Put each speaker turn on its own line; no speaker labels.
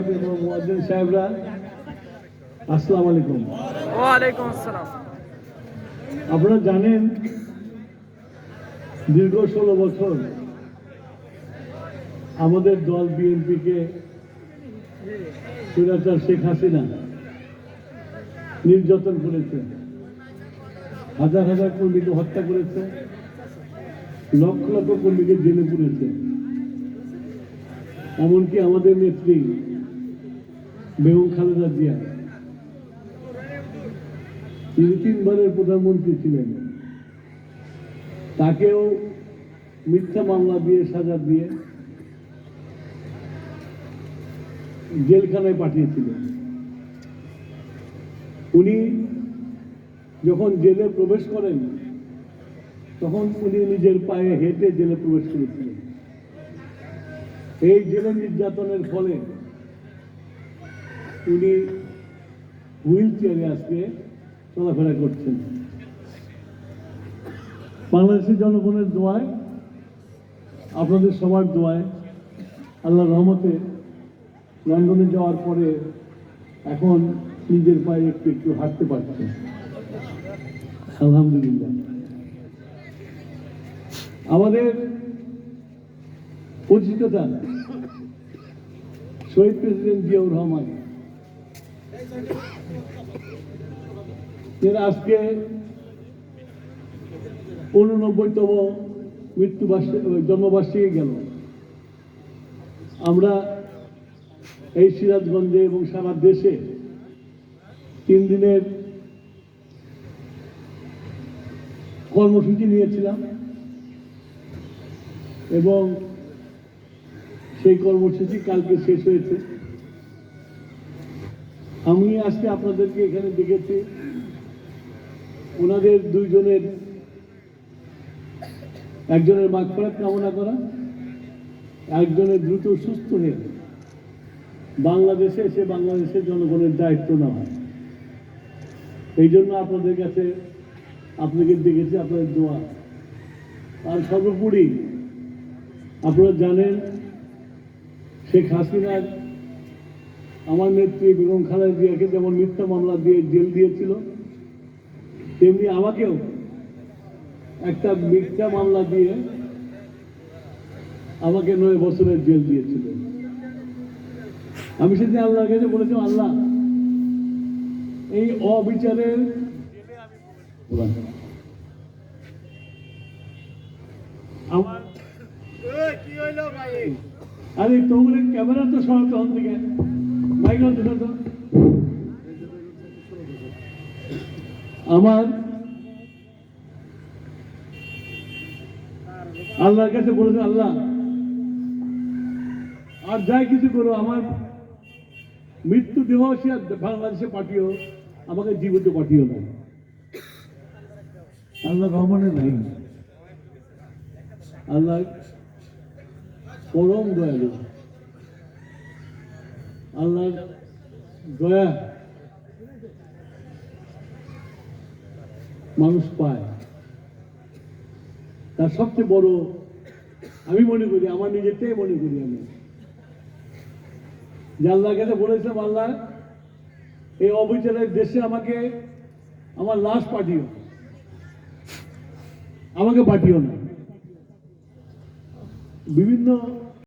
সাহেব এবং মুয়াজ্জিন সাহেবরা, আসসালামু আলাইকুম।
ওয়ালাইকুম আসসালাম।
আপনারা জানেন দীর্ঘ 16 বছর আমাদের দল বিএনপিকে স্বৈরাচার শেখ হাসিনা নির্যাতন করেছে, হাজার হাজার কর্মীকে হত্যা করেছে, লক্ষ লক্ষ কর্মীকে জেলে পুরেছে। এমনকি আমাদের নেত্রী বেগম খালেদা জিয়া, তিনি 3 বারের প্রধানমন্ত্রী ছিলেন, তাকেও মিথ্যা মামলা দিয়ে সাজা দিয়ে জেলখানায় পাঠিয়েছিলেন। উনি যখন জেলে প্রবেশ করেন তখন উনি নিজের পায়ে হেঁটে জেলে প্রবেশ করেছিলেন। এই জেলে নির্যাতনের ফলে উনি হুইল চেয়ারে আজকে চলাফেরা করছেন। বাংলাদেশের জনগণের দোয়ায়, আপনাদের সবার দোয়ায়, আল্লাহর রহমতে লন্ডনে যাওয়ার পরে এখন নিজের পায়ে একটু একটু হাঁটতে পারছে, আলহামদুলিল্লাহ। আমাদের পরিচিততা শহীদ প্রেসিডেন্ট জিয়াউর রহমান, এর আজকে 89তম জন্মবার্ষিকী গেল। আমরা এই সিরাজগঞ্জে এবং সারা দেশে 3 দিনের কর্মসূচি নিয়েছিলাম এবং সেই কর্মসূচি কালকে শেষ হয়েছে। আমি আজকে আপনাদেরকে এখানে দেখেছি ওনাদের 2 জনের, একজনের মাগফিরাত কামনা করা, একজনের দ্রুত সুস্থ হয়ে বাংলাদেশে এসে বাংলাদেশের জনগণের দায়িত্ব নেওয়া। এই জন্য আপনাদের কাছে আপনাকে দেখেছি, আপনাদের দোয়া। আর সর্বোপরি আপনারা জানেন শেখ হাসিনার আমার নেত্রী বেগম খালেদা জিয়াকে যেমন মিথ্যা মামলা দিয়ে জেল দিয়েছিল, তেমনি আমাকেও একটা মিথ্যা মামলা দিয়ে আমাকে 9 বছরের জেল দিয়েছিল। আমি সেদিন আল্লাহর কাছে বলেছিলাম, আল্লাহ এই অবিচারের আমার আরে তোমার ক্যামেরা তো সরাতে হন থেকে মাইক তো আমার আল্লাহর কাছে বলেছে, আল্লাহ আর যাই কিছু করো, আমার মৃত্যু দেহ বাংলাদেশে পাঠিও, আমাকে জীবিত পাঠিও না। আল্লাহ রহমানের নাই, আল্লাহ পরম দয়ালু, আল্লাহর দয়া মানুষ পায়। তার সবচেয়ে বড় আমি মনে করি, আমার নিজেরটাই মনে করি আমি, যে আল্লাহর কাছে বলেছিলাম, আল্লাহ এই অবিচারের দেশে আমাকে আমার লাশ পাঠিও, আমাকে পাঠিও না। বিভিন্ন